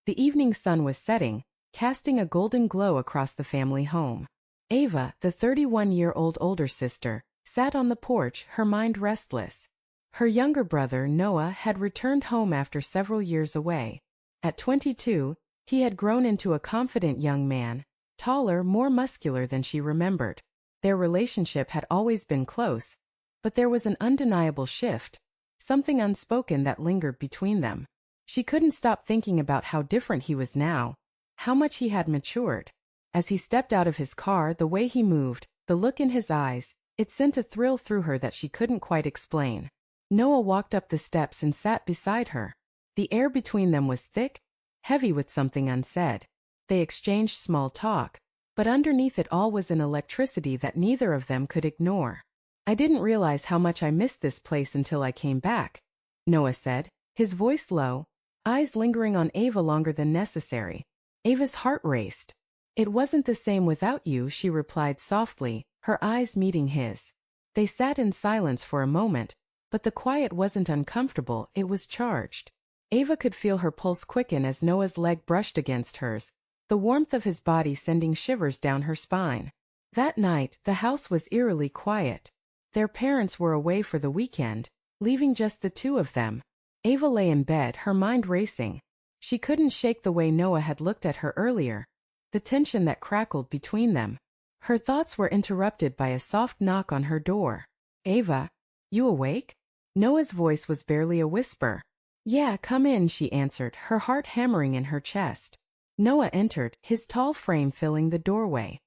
The evening sun was setting, casting a golden glow across the family home. Ava, the 31-year-old older sister, sat on the porch, her mind restless. Her younger brother, Noah, had returned home after several years away. At 22, he had grown into a confident young man, taller, more muscular than she remembered. Their relationship had always been close, but there was an undeniable shift, something unspoken that lingered between them. She couldn't stop thinking about how different he was now, how much he had matured. As he stepped out of his car, the way he moved, the look in his eyes, it sent a thrill through her that she couldn't quite explain. Noah walked up the steps and sat beside her. The air between them was thick, heavy with something unsaid. They exchanged small talk, but underneath it all was an electricity that neither of them could ignore. "I didn't realize how much I missed this place until I came back," Noah said, his voice low, eyes lingering on Ava longer than necessary. Ava's heart raced. "It wasn't the same without you," she replied softly, her eyes meeting his. They sat in silence for a moment, but the quiet wasn't uncomfortable, it was charged. Ava could feel her pulse quicken as Noah's leg brushed against hers, the warmth of his body sending shivers down her spine. That night, the house was eerily quiet. Their parents were away for the weekend, leaving just the two of them. Ava lay in bed, her mind racing. She couldn't shake the way Noah had looked at her earlier, the tension that crackled between them. Her thoughts were interrupted by a soft knock on her door. "Ava, you awake?" Noah's voice was barely a whisper. "Yeah, come in," she answered, her heart hammering in her chest. Noah entered, his tall frame filling the doorway.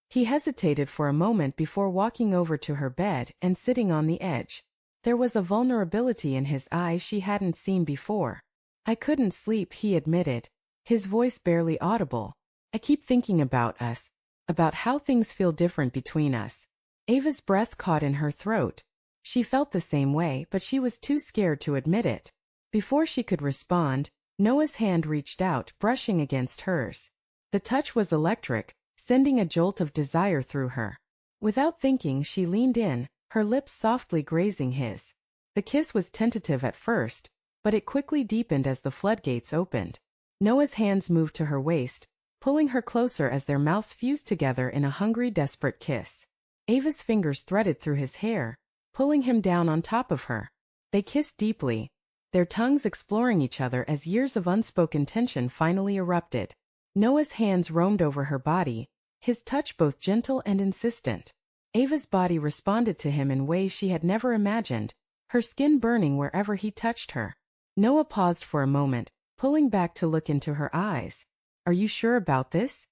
He hesitated for a moment before walking over to her bed and sitting on the edge. There was a vulnerability in his eyes she hadn't seen before. "I couldn't sleep," he admitted, his voice barely audible. "I keep thinking about us, about how things feel different between us." Ava's breath caught in her throat. She felt the same way, but she was too scared to admit it. Before she could respond, Noah's hand reached out, brushing against hers. The touch was electric, sending a jolt of desire through her. Without thinking, she leaned in, her lips softly grazing his. The kiss was tentative at first, but it quickly deepened as the floodgates opened. Noah's hands moved to her waist, pulling her closer as their mouths fused together in a hungry, desperate kiss. Ava's fingers threaded through his hair, pulling him down on top of her. They kissed deeply, their tongues exploring each other as years of unspoken tension finally erupted. Noah's hands roamed over her body, his touch both gentle and insistent. Ava's body responded to him in ways she had never imagined, her skin burning wherever he touched her. Noah paused for a moment, pulling back to look into her eyes. "Are you sure about this?"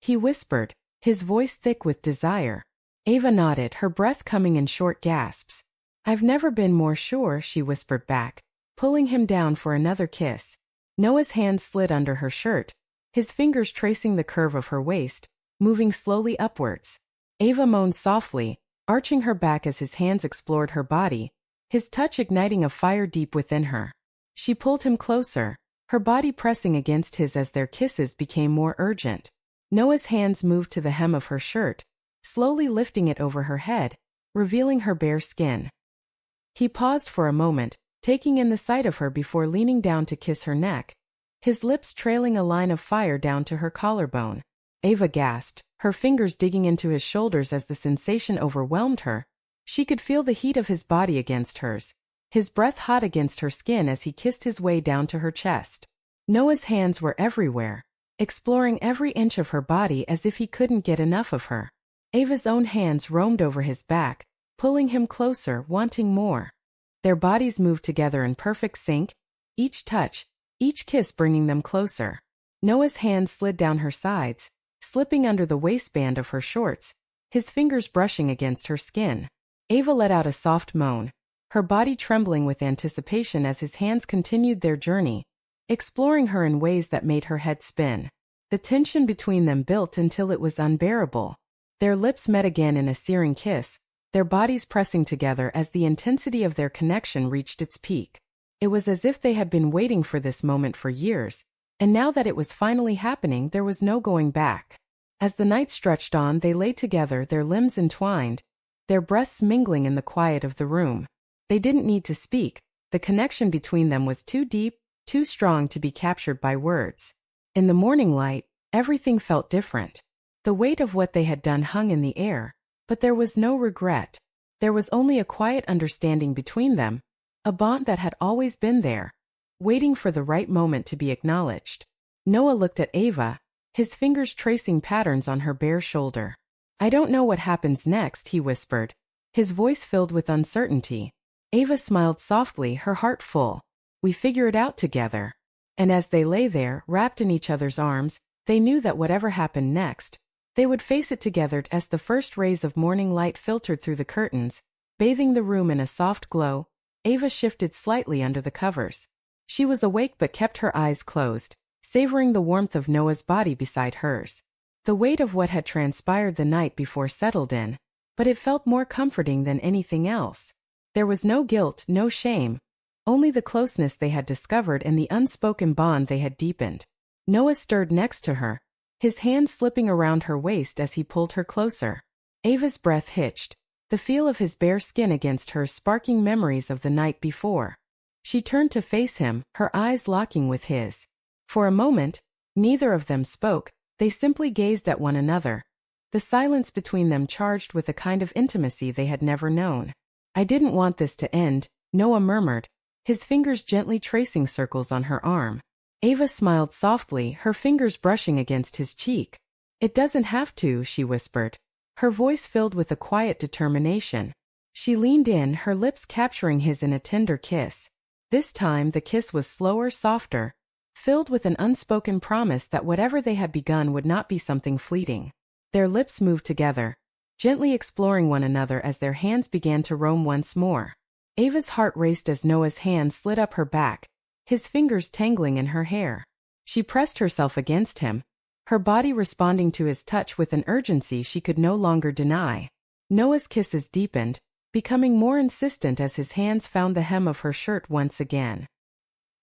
he whispered, his voice thick with desire. Ava nodded, her breath coming in short gasps. "I've never been more sure," she whispered back, pulling him down for another kiss. Noah's hand slid under her shirt, his fingers tracing the curve of her waist, moving slowly upwards. Ava moaned softly, arching her back as his hands explored her body, his touch igniting a fire deep within her. She pulled him closer, her body pressing against his as their kisses became more urgent. Noah's hands moved to the hem of her shirt, slowly lifting it over her head, revealing her bare skin. He paused for a moment, taking in the sight of her before leaning down to kiss her neck, his lips trailing a line of fire down to her collarbone. Ava gasped, her fingers digging into his shoulders as the sensation overwhelmed her. She could feel the heat of his body against hers, his breath hot against her skin as he kissed his way down to her chest. Noah's hands were everywhere, exploring every inch of her body as if he couldn't get enough of her. Ava's own hands roamed over his back, pulling him closer, wanting more. Their bodies moved together in perfect sync, each touch, each kiss bringing them closer. Noah's hands slid down her sides, slipping under the waistband of her shorts, his fingers brushing against her skin. Ava let out a soft moan, her body trembling with anticipation as his hands continued their journey, exploring her in ways that made her head spin. The tension between them built until it was unbearable. Their lips met again in a searing kiss, their bodies pressing together as the intensity of their connection reached its peak. It was as if they had been waiting for this moment for years, and now that it was finally happening, there was no going back. As the night stretched on, they lay together, their limbs entwined, their breaths mingling in the quiet of the room. They didn't need to speak, the connection between them was too deep, too strong to be captured by words. In the morning light, everything felt different. The weight of what they had done hung in the air, but there was no regret. There was only a quiet understanding between them, a bond that had always been there, waiting for the right moment to be acknowledged. Noah looked at Ava, his fingers tracing patterns on her bare shoulder. "I don't know what happens next," he whispered, his voice filled with uncertainty. Ava smiled softly, her heart full. "We figure it out together." And as they lay there, wrapped in each other's arms, they knew that whatever happened next, they would face it together. As the first rays of morning light filtered through the curtains, bathing the room in a soft glow, Ava shifted slightly under the covers. She was awake but kept her eyes closed, savoring the warmth of Noah's body beside hers. The weight of what had transpired the night before settled in, but it felt more comforting than anything else. There was no guilt, no shame, only the closeness they had discovered and the unspoken bond they had deepened. Noah stirred next to her, his hand slipping around her waist as he pulled her closer. Ava's breath hitched, the feel of his bare skin against hers sparking memories of the night before. She turned to face him, her eyes locking with his. For a moment, neither of them spoke, they simply gazed at one another, the silence between them charged with a kind of intimacy they had never known. "I didn't want this to end," Noah murmured, his fingers gently tracing circles on her arm. Ava smiled softly, her fingers brushing against his cheek. "It doesn't have to," she whispered, her voice filled with a quiet determination. She leaned in, her lips capturing his in a tender kiss. This time the kiss was slower, softer, filled with an unspoken promise that whatever they had begun would not be something fleeting. Their lips moved together, gently exploring one another as their hands began to roam once more. Ava's heart raced as Noah's hand slid up her back, his fingers tangling in her hair. She pressed herself against him, her body responding to his touch with an urgency she could no longer deny. Noah's kisses deepened, becoming more insistent as his hands found the hem of her shirt once again.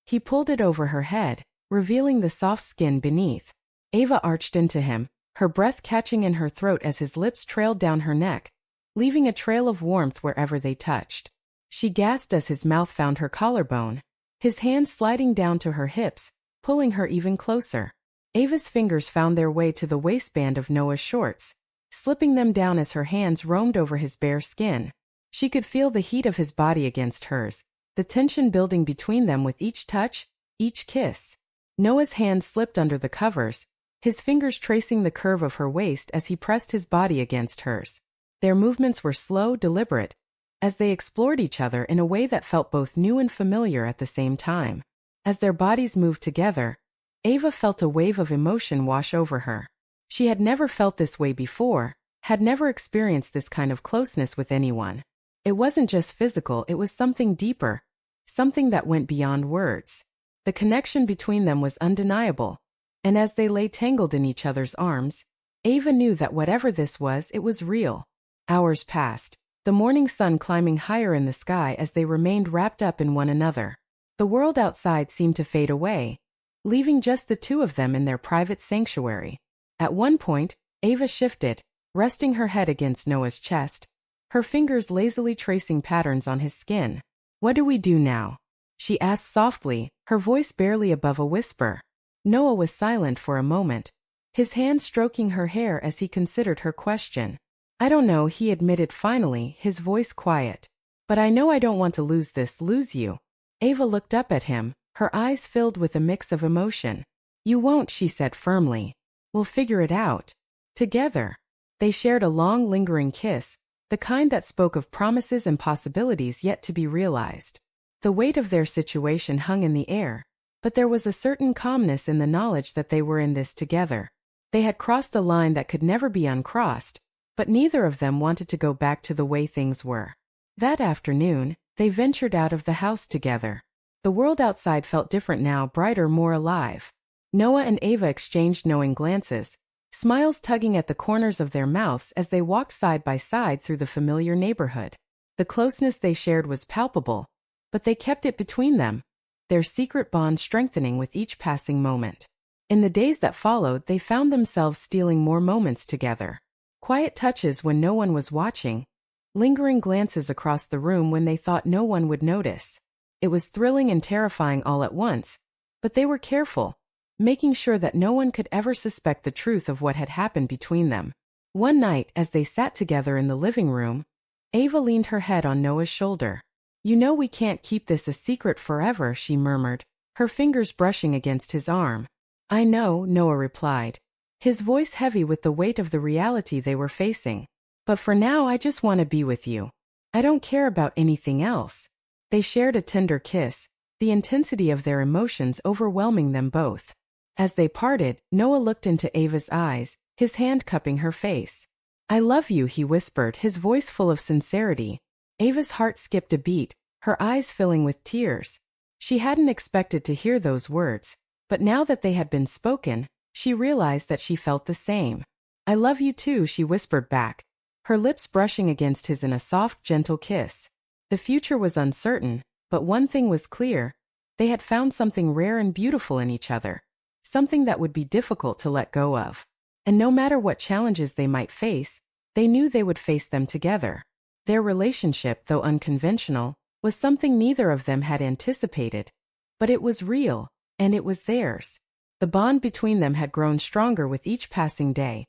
He pulled it over her head, revealing the soft skin beneath. Ava arched into him, her breath catching in her throat as his lips trailed down her neck, leaving a trail of warmth wherever they touched. She gasped as his mouth found her collarbone, his hands sliding down to her hips, pulling her even closer. Ava's fingers found their way to the waistband of Noah's shorts, slipping them down as her hands roamed over his bare skin. She could feel the heat of his body against hers, the tension building between them with each touch, each kiss. Noah's hand slipped under the covers, his fingers tracing the curve of her waist as he pressed his body against hers. Their movements were slow, deliberate, as they explored each other in a way that felt both new and familiar at the same time. As their bodies moved together, Ava felt a wave of emotion wash over her. She had never felt this way before, had never experienced this kind of closeness with anyone. It wasn't just physical, it was something deeper, something that went beyond words. The connection between them was undeniable, and as they lay tangled in each other's arms, Ava knew that whatever this was, it was real. Hours passed, the morning sun climbing higher in the sky as they remained wrapped up in one another. The world outside seemed to fade away, leaving just the two of them in their private sanctuary. At one point, Ava shifted, resting her head against Noah's chest, her fingers lazily tracing patterns on his skin. "What do we do now?" she asked softly, her voice barely above a whisper. Noah was silent for a moment, his hand stroking her hair as he considered her question. "I don't know," he admitted finally, his voice quiet. "But I know I don't want to lose you." Ava looked up at him, her eyes filled with a mix of emotion. "You won't," she said firmly. "We'll figure it out. Together." They shared a long, lingering kiss, the kind that spoke of promises and possibilities yet to be realized. The weight of their situation hung in the air, but there was a certain calmness in the knowledge that they were in this together. They had crossed a line that could never be uncrossed, but neither of them wanted to go back to the way things were. That afternoon, they ventured out of the house together. The world outside felt different now, brighter, more alive. Noah and Ava exchanged knowing glances, smiles tugging at the corners of their mouths as they walked side by side through the familiar neighborhood. The closeness they shared was palpable, but they kept it between them, their secret bond strengthening with each passing moment. In the days that followed, they found themselves stealing more moments together. Quiet touches when no one was watching, lingering glances across the room when they thought no one would notice. It was thrilling and terrifying all at once, But they were careful, making sure that no one could ever suspect the truth of what had happened between them. One night, as they sat together in the living room, Ava leaned her head on Noah's shoulder. "You know we can't keep this a secret forever," she murmured, her fingers brushing against his arm. "I know," Noah replied, his voice heavy with the weight of the reality they were facing. "But for now I just want to be with you. I don't care about anything else." They shared a tender kiss, the intensity of their emotions overwhelming them both. As they parted, Noah looked into Ava's eyes, his hand cupping her face. "I love you," he whispered, his voice full of sincerity. Ava's heart skipped a beat, her eyes filling with tears. She hadn't expected to hear those words, but now that they had been spoken, she realized that she felt the same. "I love you too," she whispered back, her lips brushing against his in a soft, gentle kiss. The future was uncertain, but one thing was clear: they had found something rare and beautiful in each other, something that would be difficult to let go of. And no matter what challenges they might face, they knew they would face them together. Their relationship, though unconventional, was something neither of them had anticipated. But it was real, and it was theirs. The bond between them had grown stronger with each passing day.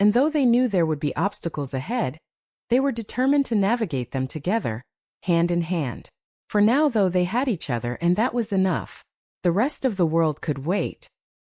And though they knew there would be obstacles ahead, they were determined to navigate them together, hand in hand. For now, though, they had each other, and that was enough. The rest of the world could wait.